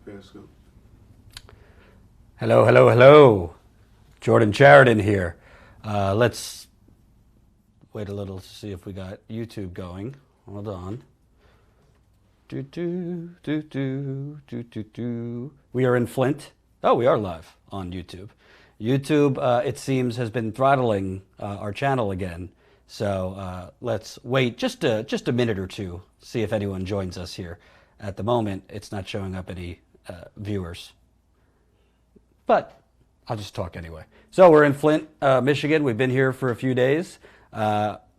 Periscope. Hello, hello, hello. Jordan Sheridan here. Let's wait a little to see if we got YouTube going. Hold on. We are in Flint. Oh, we are live on YouTube. YouTube, it seems, has been throttling our channel again. So let's wait just a minute or two, see if anyone joins us here. At the moment, it's not showing up any viewers. But I'll just talk anyway. So we're in Flint, Michigan. We've been here for a few days,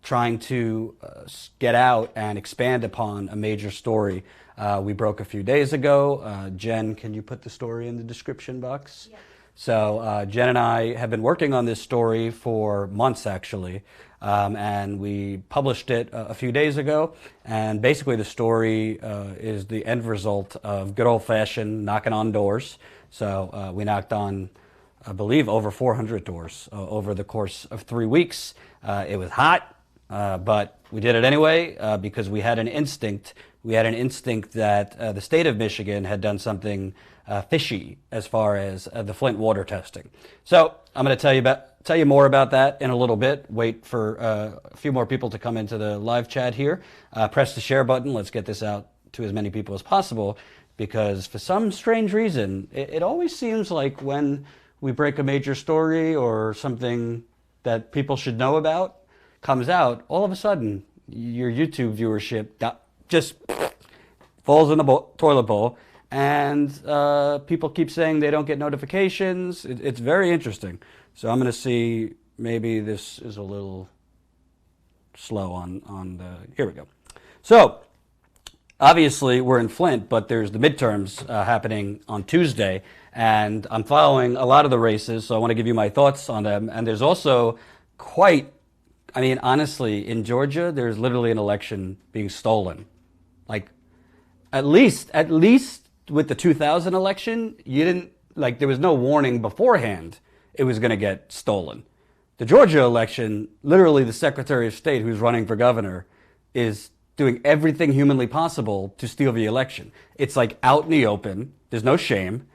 trying to get out and expand upon a major story we broke a few days ago. Jen, can you put the story in the description box? Yeah. So Jen and I have been working on this story for months, actually, and we published it a few days ago. And basically the story is the end result of good old-fashioned knocking on doors. So we knocked on, I believe, over 400 doors over the course of 3 weeks. It was hot, but we did it anyway because we had an instinct. We had an instinct that the state of Michigan had done something fishy as far as the Flint water testing. So I'm going to tell you more about that in a little bit. Wait for a few more people to come into the live chat here. Press the share button. Let's get this out to as many people as possible, because for some strange reason, it always seems like when we break a major story or something that people should know about comes out, all of a sudden your YouTube viewership just falls in the toilet bowl, and people keep saying they don't get notifications. It's very interesting. So I'm going to see, maybe this is a little slow on the, here we go. So obviously we're in Flint, but there's the midterms happening on Tuesday, and I'm following a lot of the races, so I want to give you my thoughts on them. And there's also I mean, honestly, in Georgia, there's literally an election being stolen. Like, at least with the 2000 election, there was no warning beforehand it was going to get stolen. The Georgia election, literally the Secretary of State who's running for governor is doing everything humanly possible to steal the election. It's like out in the open. There's no shame.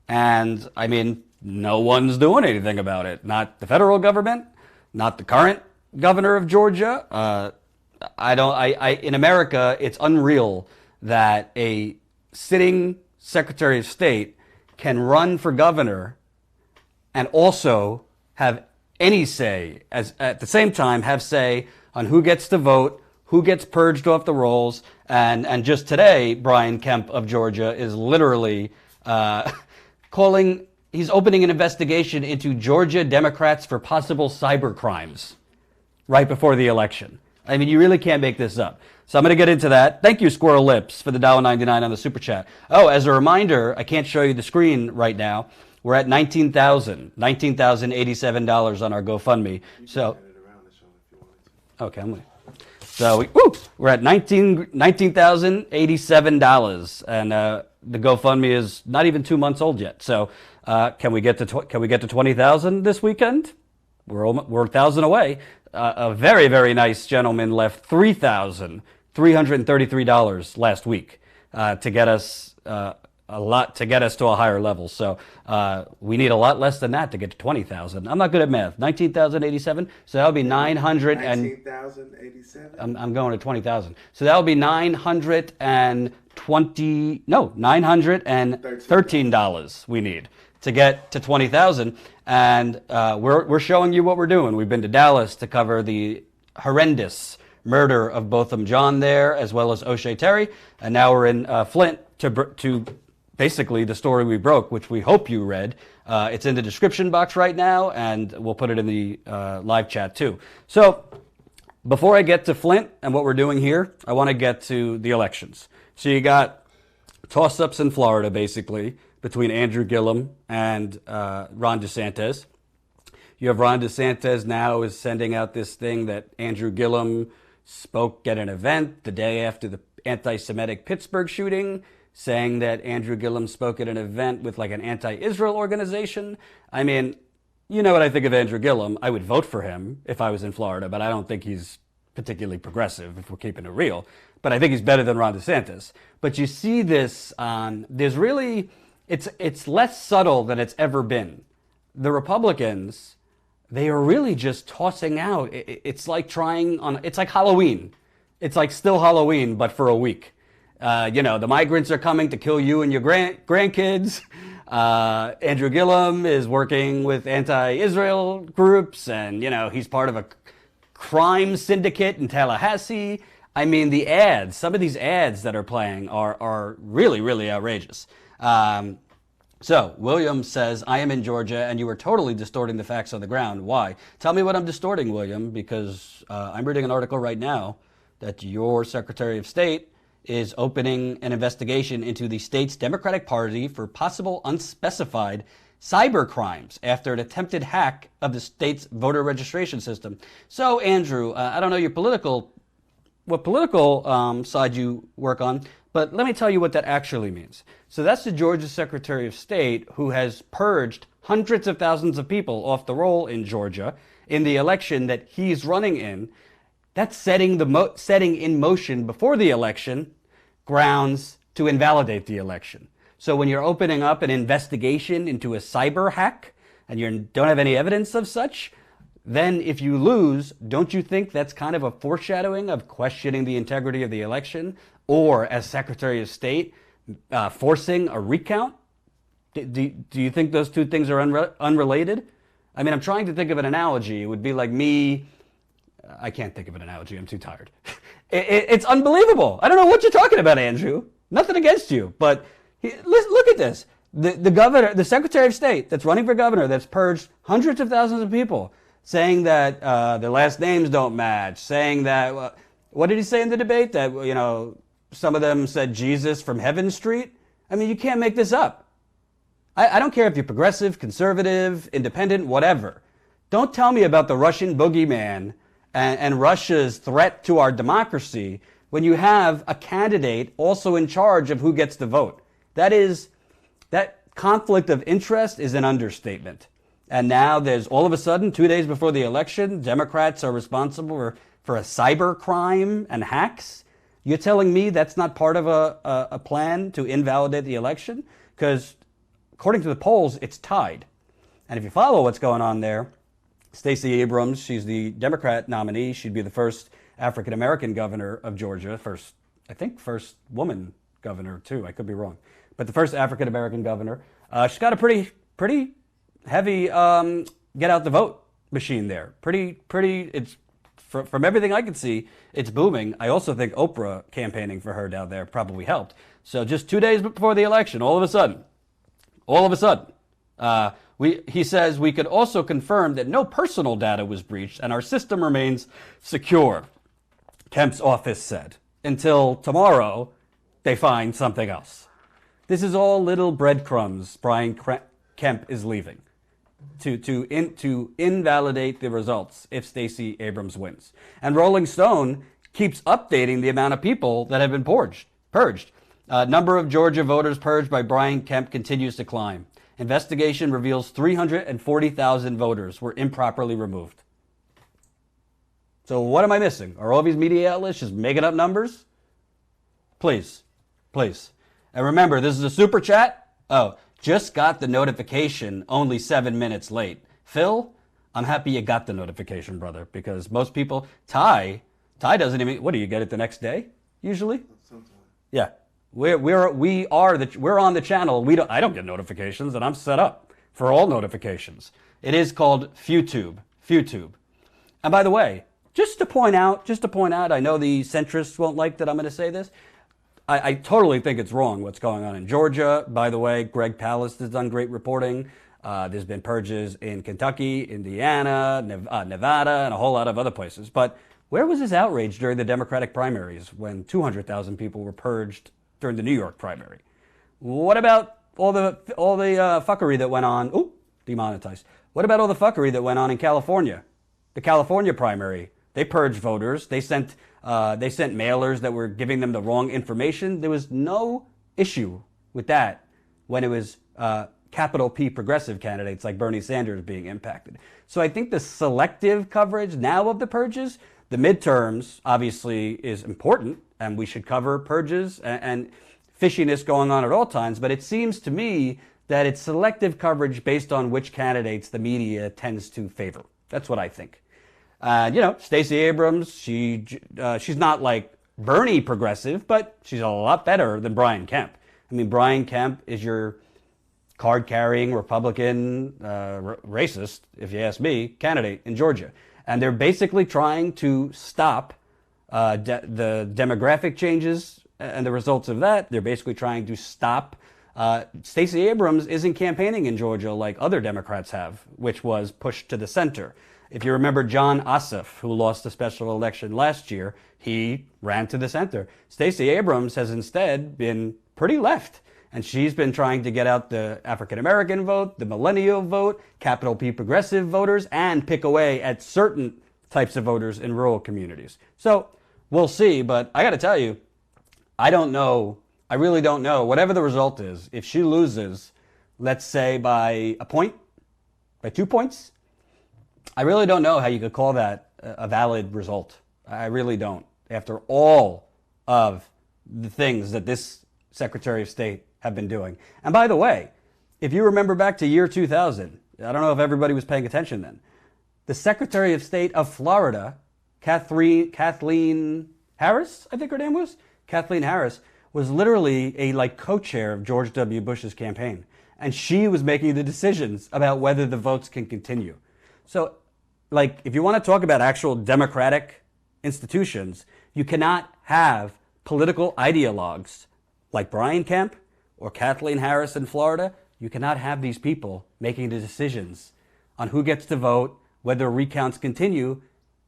And I mean, no one's doing anything about it. Not the federal government, not the current governor of Georgia. In America, it's unreal that a sitting Secretary of State can run for governor and also have any say, at the same time have say on who gets to vote, who gets purged off the rolls. And just today, Brian Kemp of Georgia is literally he's opening an investigation into Georgia Democrats for possible cyber crimes right before the election. I mean, you really can't make this up. So I'm going to get into that. Thank you, Squirrel Lips, for the $1.99 on the Super Chat. Oh, as a reminder, I can't show you the screen right now. We're at $19,087 on our GoFundMe. So, okay, so we're at $19,087, and the GoFundMe is not even 2 months old yet. So, can we get to 20,000 this weekend? We're 1,000 away. A very, very nice gentleman left $3,333 last week to get us to a higher level. So we need a lot less than that to get to 20,000. I'm not good at math. 19,087. So that'll be 900 and 19,087. I'm going to 20,000. So that'll be $913 we need to get to 20,000. And we're showing you what we're doing. We've been to Dallas to cover the horrendous murder of both John there as well as O'Shea Terry. And now we're in Flint to basically the story we broke, which we hope you read. It's in the description box right now, and we'll put it in the live chat too. So before I get to Flint and what we're doing here, I want to get to the elections. So you got toss-ups in Florida, basically, between Andrew Gillum and Ron DeSantis. You have Ron DeSantis now is sending out this thing that Andrew Gillum spoke at an event the day after the anti-Semitic Pittsburgh shooting, saying that Andrew Gillum spoke at an event with like an anti-Israel organization. I mean, you know what I think of Andrew Gillum. I would vote for him if I was in Florida, but I don't think he's particularly progressive, if we're keeping it real. But I think he's better than Ron DeSantis. But you see this there's really it's less subtle than it's ever been. The Republicans, they are really just tossing out. It's like it's like Halloween. It's like still Halloween, but for a week. The migrants are coming to kill you and your grandkids. Andrew Gillum is working with anti-Israel groups, and, he's part of a crime syndicate in Tallahassee. I mean, some of these ads that are playing are really, really outrageous. So William says, I am in Georgia and you are totally distorting the facts on the ground. Why? Tell me what I'm distorting, William, because I'm reading an article right now that your Secretary of State is opening an investigation into the state's Democratic Party for possible unspecified cyber crimes after an attempted hack of the state's voter registration system. So, Andrew, I don't know what political side you work on, but let me tell you what that actually means. So that's the Georgia Secretary of State who has purged hundreds of thousands of people off the roll in Georgia in the election that he's running in. That's setting in motion before the election grounds to invalidate the election. So when you're opening up an investigation into a cyber hack and you don't have any evidence of such, then if you lose, don't you think that's kind of a foreshadowing of questioning the integrity of the election, or as Secretary of State, forcing a recount? Do you think those two things are unrelated? I mean, I'm trying to think of an analogy. It would be like me. I can't think of an analogy. I'm too tired. It's unbelievable. I don't know what you're talking about, Andrew. Nothing against you, but look at this. The governor, the Secretary of State that's running for governor, that's purged hundreds of thousands of people, saying that their last names don't match, saying that, what did he say in the debate? That, some of them said Jesus from Heaven Street. I mean, you can't make this up. I don't care if you're progressive, conservative, independent, whatever. Don't tell me about the Russian boogeyman and Russia's threat to our democracy when you have a candidate also in charge of who gets the vote. That conflict of interest is an understatement. And now there's all of a sudden, 2 days before the election, Democrats are responsible for a cyber crime and hacks. You're telling me that's not part of a plan to invalidate the election? Because according to the polls, it's tied. And if you follow what's going on there, Stacey Abrams, she's the Democrat nominee. She'd be the first African-American governor of Georgia. First woman governor, too. I could be wrong. But the first African-American governor. She's got a pretty heavy get out the vote machine there. It's from everything I can see, it's booming. I also think Oprah campaigning for her down there probably helped. So just 2 days before the election, all of a sudden, he says we could also confirm that no personal data was breached and our system remains secure, Kemp's office said, until tomorrow they find something else. This is all little breadcrumbs Brian Kemp is leaving to invalidate the results if Stacey Abrams wins. And Rolling Stone keeps updating the amount of people that have been purged. Number of Georgia voters purged by Brian Kemp continues to climb. Investigation reveals 340,000 voters were improperly removed. So what am I missing? Are all these media outlets just making up numbers? Please. And remember, this is a super chat. Oh, just got the notification only 7 minutes late. Phil, I'm happy you got the notification, brother, because most people, Ty doesn't even, what do you get it the next day, usually? Sometimes. Yeah. We're on the channel. I don't get notifications, and I'm set up for all notifications. It is called FewTube. And by the way, just to point out, I know the centrists won't like that I'm going to say this. I totally think it's wrong what's going on in Georgia. By the way, Greg Palast has done great reporting. There's been purges in Kentucky, Indiana, Nevada, and a whole lot of other places. But where was this outrage during the Democratic primaries when 200,000 people were purged during the New York primary? What about all the fuckery that went on? Ooh, demonetized. What about all the fuckery that went on in California? The California primary. They purged voters. They sent mailers that were giving them the wrong information. There was no issue with that when it was capital P progressive candidates like Bernie Sanders being impacted. So I think the selective coverage now of the purges, the midterms obviously is important, and we should cover purges and fishiness going on at all times, but it seems to me that it's selective coverage based on which candidates the media tends to favor. That's what I think. Stacey Abrams, she's not like Bernie progressive, but she's a lot better than Brian Kemp. I mean, Brian Kemp is your card-carrying Republican, racist, if you ask me, candidate in Georgia. And they're basically trying to stop the demographic changes and the results of that. They're basically trying to stop. Stacey Abrams isn't campaigning in Georgia like other Democrats have, which was pushed to the center. If you remember John Ossoff, who lost the special election last year, he ran to the center. Stacey Abrams has instead been pretty left. And she's been trying to get out the African-American vote, the millennial vote, capital P progressive voters, and pick away at certain types of voters in rural communities. So we'll see, but I got to tell you, I don't know. I really don't know. Whatever the result is, if she loses, let's say by a point, by 2 points, I really don't know how you could call that a valid result. I really don't. After all of the things that this Secretary of State have been doing. And by the way, if you remember back to year 2000, I don't know if everybody was paying attention then, the Secretary of State of Florida, Kathleen Harris, I think her name was, Kathleen Harris, was literally a co-chair of George W. Bush's campaign. And she was making the decisions about whether the votes can continue. So, if you want to talk about actual democratic institutions, you cannot have political ideologues like Brian Kemp or Kathleen Harris in Florida. You cannot have these people making the decisions on who gets to vote, whether recounts continue,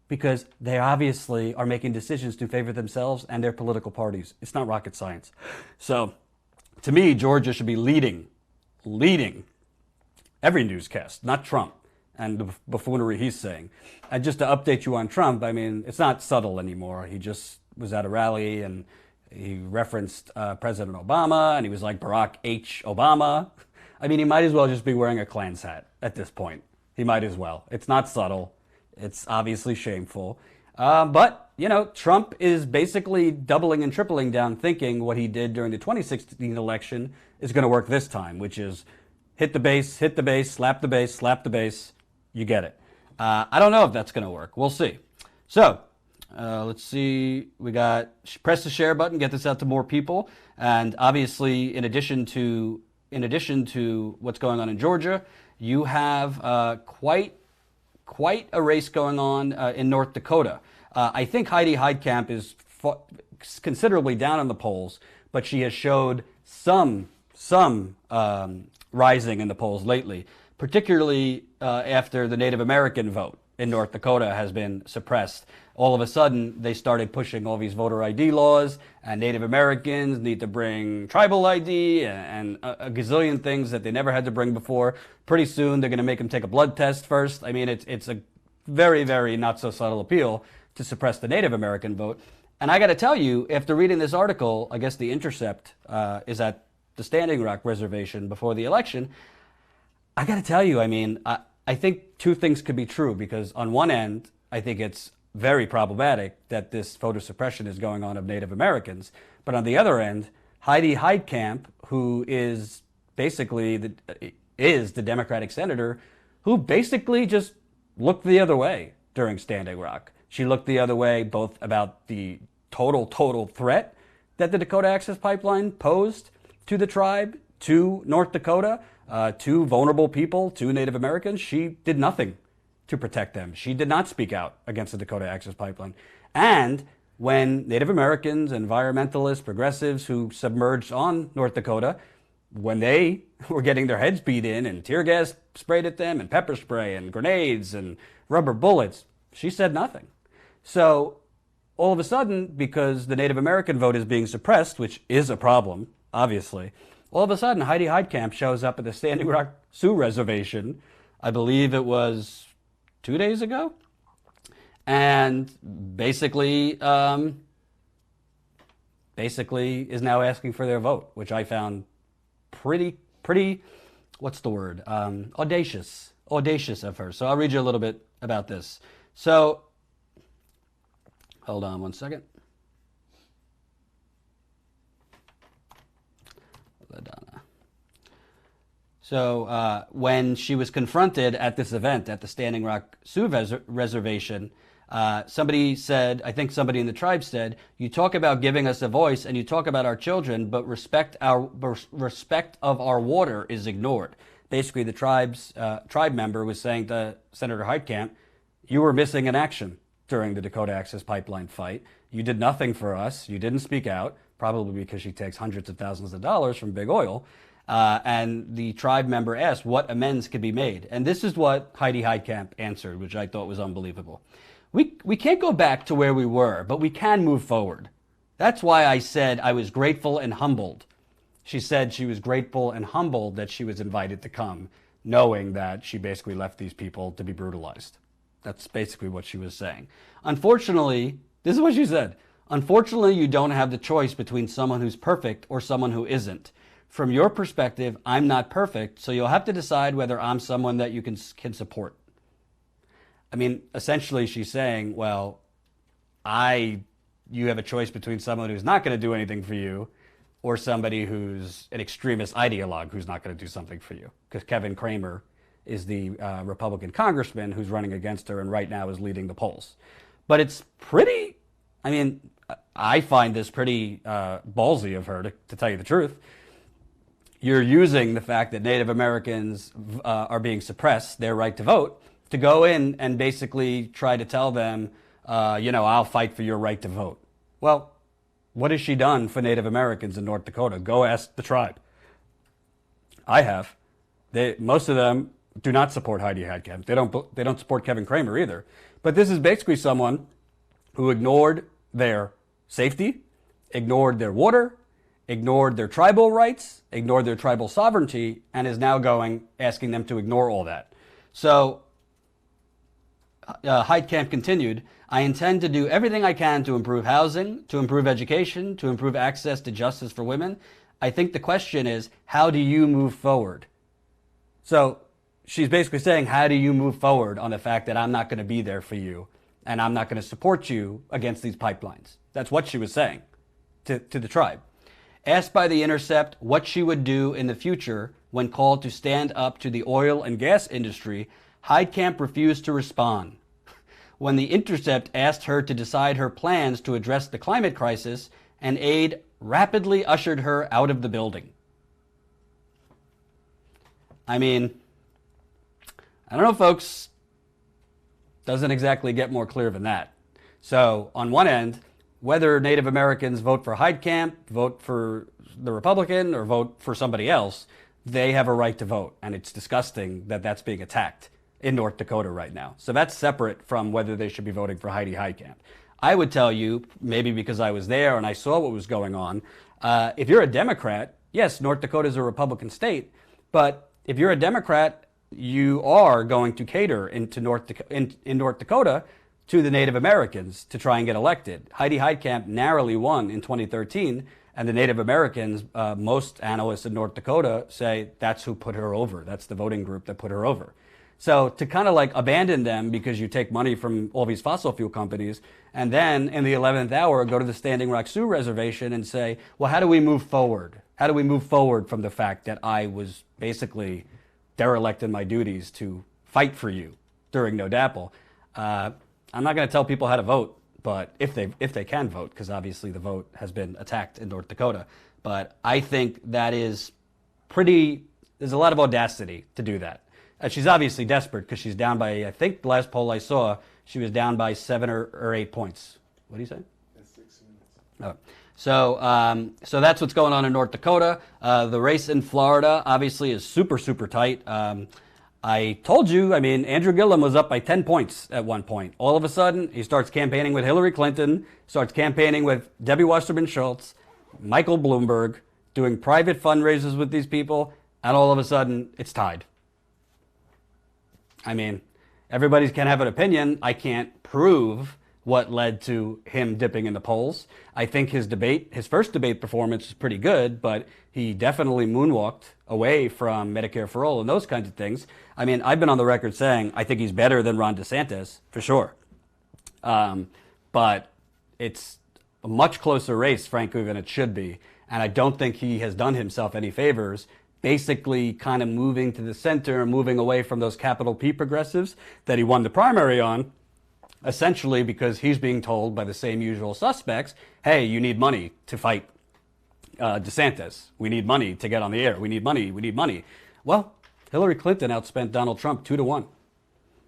because they obviously are making decisions to favor themselves and their political parties. It's not rocket science. So, to me, Georgia should be leading every newscast, not Trump and the buffoonery he's saying. And just to update you on Trump, I mean, it's not subtle anymore. He just was at a rally and he referenced President Obama, and he was like Barack H. Obama. I mean, he might as well just be wearing a Klan's hat at this point. He might as well. It's not subtle. It's obviously shameful. But, Trump is basically doubling and tripling down, thinking what he did during the 2016 election is going to work this time, which is hit the base, slap the base, slap the base. You get it. I don't know if that's going to work. We'll see. So, let's see. We got press the share button, get this out to more people. And obviously, in addition to what's going on in Georgia, you have quite a race going on in North Dakota. I think Heidi Heitkamp is considerably down in the polls, but she has showed some rising in the polls lately, particularly after the Native American vote in North Dakota has been suppressed. All of a sudden, they started pushing all these voter ID laws, and Native Americans need to bring tribal ID and a gazillion things that they never had to bring before. Pretty soon, they're going to make them take a blood test first. I mean, it's a very, very not so subtle appeal to suppress the Native American vote. And I got to tell you, after reading this article, I guess The Intercept is at the Standing Rock Reservation before the election. I got to tell you, I mean, I think two things could be true, because on one end, I think it's very problematic that this voter suppression is going on of Native Americans. But on the other end, Heidi Heitkamp, who is basically the Democratic senator, who basically just looked the other way during Standing Rock. She looked the other way both about the total threat that the Dakota Access Pipeline posed to the tribe, to North Dakota, to vulnerable people, to Native Americans. She did nothing to protect them. She did not speak out against the Dakota Access Pipeline. And when Native Americans, environmentalists, progressives who submerged on North Dakota, when they were getting their heads beat in and tear gas sprayed at them and pepper spray and grenades and rubber bullets, she said nothing. So all of a sudden, because the Native American vote is being suppressed, which is a problem, obviously, all of a sudden Heidi Heitkamp shows up at the Standing Rock Sioux Reservation, I believe it was 2 days ago, and basically is now asking for their vote, which I found pretty, what's the word? Audacious of her. So I'll read you a little bit about this. So, hold on one second. So when she was confronted at this event at the Standing Rock Sioux Reservation, somebody said, I think somebody in the tribe said, "You talk about giving us a voice and you talk about our children, but respect of our water is ignored." Basically, the tribe member was saying to Senator Heitkamp, "You were missing in action during the Dakota Access Pipeline fight. You did nothing for us. You didn't speak out, probably because she takes hundreds of thousands of dollars from big oil." And the tribe member asked what amends could be made. And this is what Heidi Heitkamp answered, which I thought was unbelievable. We can't go back to where we were, but we can move forward. That's why I said I was grateful and humbled. She said she was grateful and humbled that she was invited to come, knowing that she basically left these people to be brutalized. That's basically what she was saying. Unfortunately, this is what she said. "Unfortunately, you don't have the choice between someone who's perfect or someone who isn't. From your perspective, I'm not perfect, so you'll have to decide whether I'm someone that you can support." I mean, essentially she's saying, well, you have a choice between someone who's not going to do anything for you or somebody who's an extremist ideologue who's not going to do something for you. Because Kevin Cramer is the Republican congressman who's running against her and right now is leading the polls. But it's pretty, I mean, I find this pretty ballsy of her, to tell you the truth. You're using the fact that Native Americans are being suppressed, their right to vote, to go in and basically try to tell them, I'll fight for your right to vote. Well, what has she done for Native Americans in North Dakota? Go ask the tribe. I have. Most of them do not support Heidi Heitkamp. They don't support Kevin Cramer either. But this is basically someone who ignored their safety, ignored their water, ignored their tribal rights, ignored their tribal sovereignty, and is now asking them to ignore all that. So Heitkamp continued, "I intend to do everything I can to improve housing, to improve education, to improve access to justice for women. I think the question is, how do you move forward?" So she's basically saying, how do you move forward on the fact that I'm not going to be there for you and I'm not going to support you against these pipelines? That's what she was saying to the tribe. Asked by The Intercept what she would do in the future when called to stand up to the oil and gas industry, Heitkamp refused to respond. When The Intercept asked her to decide her plans to address the climate crisis, an aide rapidly ushered her out of the building. I mean, I don't know, folks. Doesn't exactly get more clear than that. So, on one end, whether Native Americans vote for Heitkamp, vote for the Republican, or vote for somebody else, they have a right to vote. And it's disgusting that that's being attacked in North Dakota right now. So that's separate from whether they should be voting for Heidi Heitkamp. I would tell you, maybe because I was there and I saw what was going on, if you're a Democrat, yes, North Dakota is a Republican state, but if you're a Democrat, you are going to cater in North Dakota to the Native Americans to try and get elected. Heidi Heitkamp narrowly won in 2013, and the Native Americans, most analysts in North Dakota say that's who put her over. That's the voting group that put her over. So to kind of like abandon them because you take money from all these fossil fuel companies, and then in the 11th hour go to the Standing Rock Sioux Reservation and say, well, how do we move forward? How do we move forward from the fact that I was basically derelict in my duties to fight for you during No DAPL? I'm not going to tell people how to vote, but if they can vote, because obviously the vote has been attacked in North Dakota. But I think that is there's a lot of audacity to do that. She's obviously desperate because she's down by, I think the last poll I saw, she was down by 7 or 8 points. What do you say? That's 6 minutes. Oh. So that's what's going on in North Dakota. The race in Florida obviously is super, super tight. I told you, Andrew Gillum was up by 10 points at one point. All of a sudden, he starts campaigning with Hillary Clinton, starts campaigning with Debbie Wasserman Schultz, Michael Bloomberg, doing private fundraisers with these people, and all of a sudden, it's tied. Everybody can have an opinion. I can't prove what led to him dipping in the polls. I think his first debate performance was pretty good, but he definitely moonwalked away from Medicare for All and those kinds of things. I've been on the record saying I think he's better than Ron DeSantis, for sure. But it's a much closer race, frankly, than it should be. And I don't think he has done himself any favors basically kind of moving to the center, moving away from those capital P progressives that he won the primary on, essentially because he's being told by the same usual suspects, hey, you need money to fight DeSantis. We need money to get on the air. We need money. We need money. Well, Hillary Clinton outspent Donald Trump 2-1.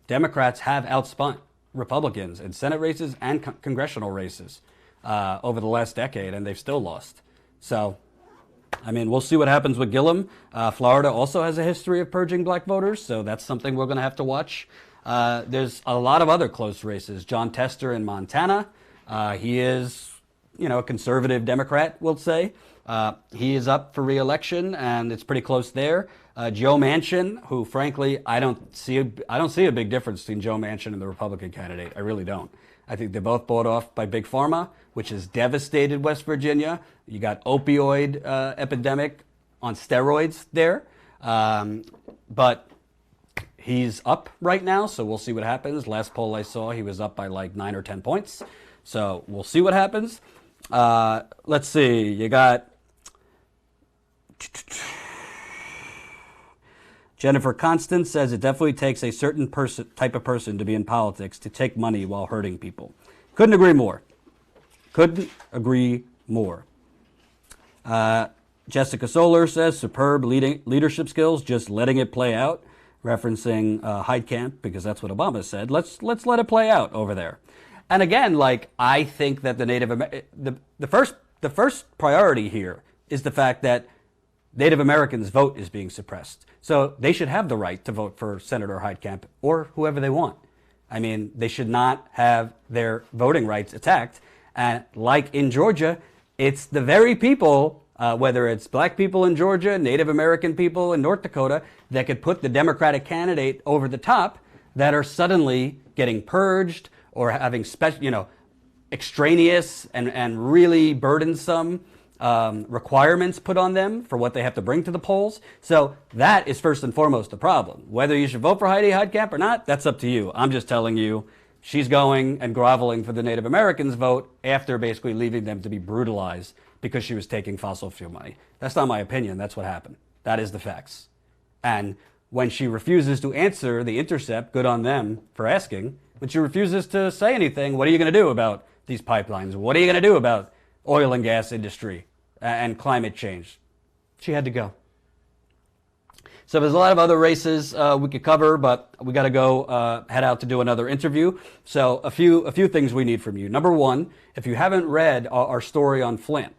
Democrats have outspent Republicans in Senate races and congressional races over the last decade, and they've still lost. So, I mean, we'll see what happens with Gillum. Florida also has a history of purging black voters, so that's something we're going to have to watch. There's a lot of other close races. John Tester in Montana. He is, a conservative Democrat, we'll say. He is up for re-election, and it's pretty close there. Joe Manchin, who, frankly, I don't see a big difference between Joe Manchin and the Republican candidate. I really don't. I think they're both bought off by Big Pharma, which has devastated West Virginia. You got opioid epidemic on steroids there. But he's up right now, so we'll see what happens. Last poll I saw, he was up by like 9 or 10 points. So we'll see what happens. Let's see. You got Jennifer Constance says it definitely takes a certain type of person to be in politics to take money while hurting people. Couldn't agree more. Couldn't agree more. Jessica Solar says superb leadership skills, just letting it play out, referencing Heitkamp, because that's what Obama said. Let's let it play out over there. And again, I think that the first priority here is the fact that Native Americans' vote is being suppressed. So they should have the right to vote for Senator Heitkamp or whoever they want. I mean, they should not have their voting rights attacked. And like in Georgia, it's the very people, whether it's black people in Georgia, Native American people in North Dakota, that could put the Democratic candidate over the top that are suddenly getting purged or having extraneous and really burdensome requirements put on them for what they have to bring to the polls. So that is first and foremost the problem. Whether you should vote for Heidi Heitkamp or not, that's up to you. I'm just telling you, she's going and groveling for the Native Americans' vote after basically leaving them to be brutalized because she was taking fossil fuel money. That's not my opinion. That's what happened. That is the facts. And when she refuses to answer The Intercept, good on them for asking, when she refuses to say anything, what are you going to do about these pipelines? What are you going to do about oil and gas industry and climate change? She had to go. So there's a lot of other races we could cover, but we got to go head out to do another interview. So a few things we need from you. Number one, if you haven't read our story on Flint,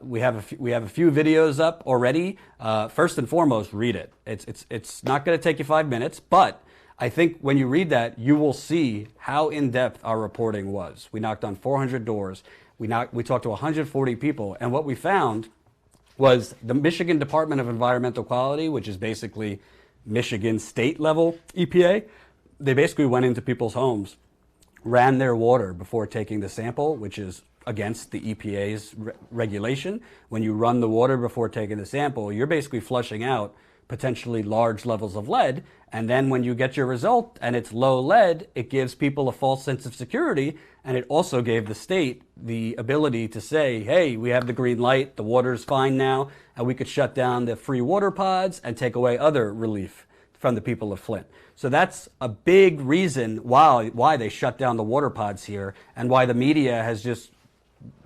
we have a few videos up already. First and foremost, read it. It's not going to take you 5 minutes, but I think when you read that, you will see how in-depth our reporting was. We knocked on 400 doors. We talked to 140 people, and what we found was the Michigan Department of Environmental Quality, which is basically Michigan state-level EPA. They basically went into people's homes, ran their water before taking the sample, which is against the EPA's regulation. When you run the water before taking the sample, you're basically flushing out potentially large levels of lead. And then when you get your result and it's low lead, it gives people a false sense of security. And it also gave the state the ability to say, hey, we have the green light, the water's fine now, and we could shut down the free water pods and take away other relief from the people of Flint. So that's a big reason why they shut down the water pods here and why the media has just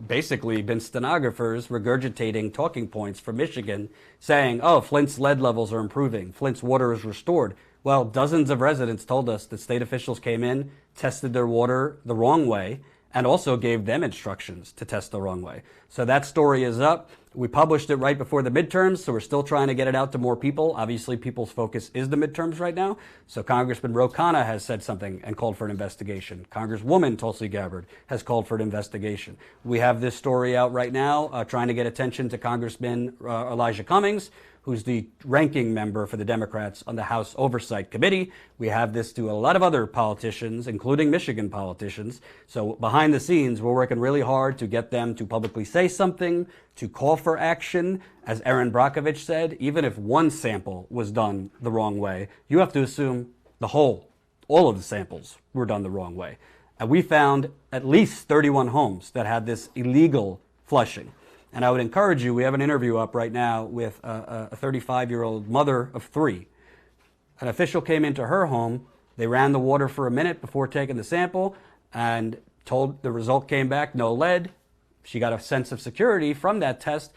basically been stenographers regurgitating talking points from Michigan saying, oh, Flint's lead levels are improving. Flint's water is restored. Well, dozens of residents told us that state officials came in, tested their water the wrong way, and also gave them instructions to test the wrong way. So that story is up. We published it right before the midterms, so we're still trying to get it out to more people. Obviously, people's focus is the midterms right now. So Congressman Ro Khanna has said something and called for an investigation. Congresswoman Tulsi Gabbard has called for an investigation. We have this story out right now trying to get attention to Congressman Elijah Cummings, who's the ranking member for the Democrats on the House Oversight Committee. We have this to a lot of other politicians, including Michigan politicians. So behind the scenes, we're working really hard to get them to publicly say something, to call for action. As Erin Brockovich said, even if one sample was done the wrong way, you have to assume all of the samples were done the wrong way. And we found at least 31 homes that had this illegal flushing. And I would encourage you, we have an interview up right now with a 35-year-old mother of 3. An official came into her home. They ran the water for a minute before taking the sample and told the result came back, no lead. She got a sense of security from that test.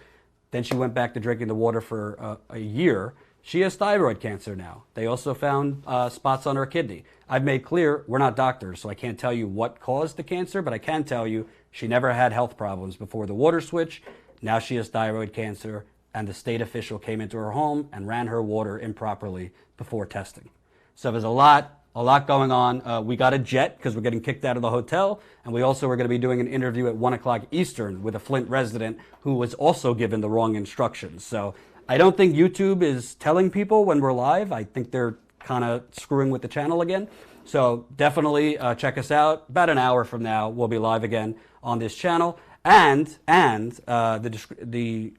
Then she went back to drinking the water for a year. She has thyroid cancer now. They also found spots on her kidney. I've made clear we're not doctors, so I can't tell you what caused the cancer, but I can tell you she never had health problems before the water switch. Now she has thyroid cancer, and the state official came into her home and ran her water improperly before testing. So there's a lot going on. We got a jet because we're getting kicked out of the hotel, and we also are going to be doing an interview at 1 o'clock Eastern with a Flint resident who was also given the wrong instructions. So I don't think YouTube is telling people when we're live. I think they're kind of screwing with the channel again. So definitely check us out. About an hour from now, we'll be live again on this channel. And the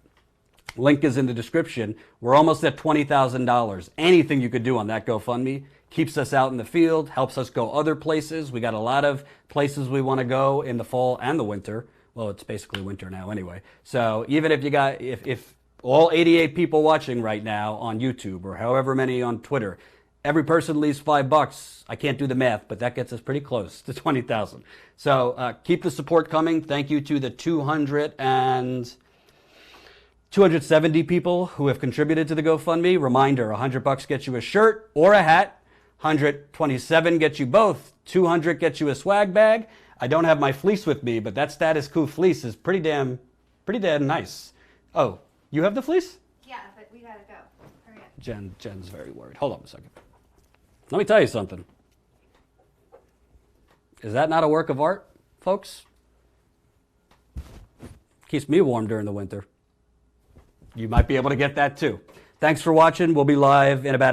link is in the description. We're almost at $20,000. Anything you could do on that GoFundMe keeps us out in the field, helps us go other places. We got a lot of places we want to go in the fall and the winter. Well, it's basically winter now anyway. So even if you got, if all 88 people watching right now on YouTube or however many on Twitter, every person leaves $5. I can't do the math, but that gets us pretty close to 20,000. So keep the support coming. Thank you to the 270 people who have contributed to the GoFundMe. Reminder, $100 gets you a shirt or a hat. 127 gets you both. 200 gets you a swag bag. I don't have my fleece with me, but that Status Quo fleece is pretty damn nice. Oh, you have the fleece? Yeah, but we gotta go. Hurry up. Jen's very worried. Hold on a second. Let me tell you something. Is that not a work of art, folks? Keeps me warm during the winter. You might be able to get that too. Thanks for watching. We'll be live in about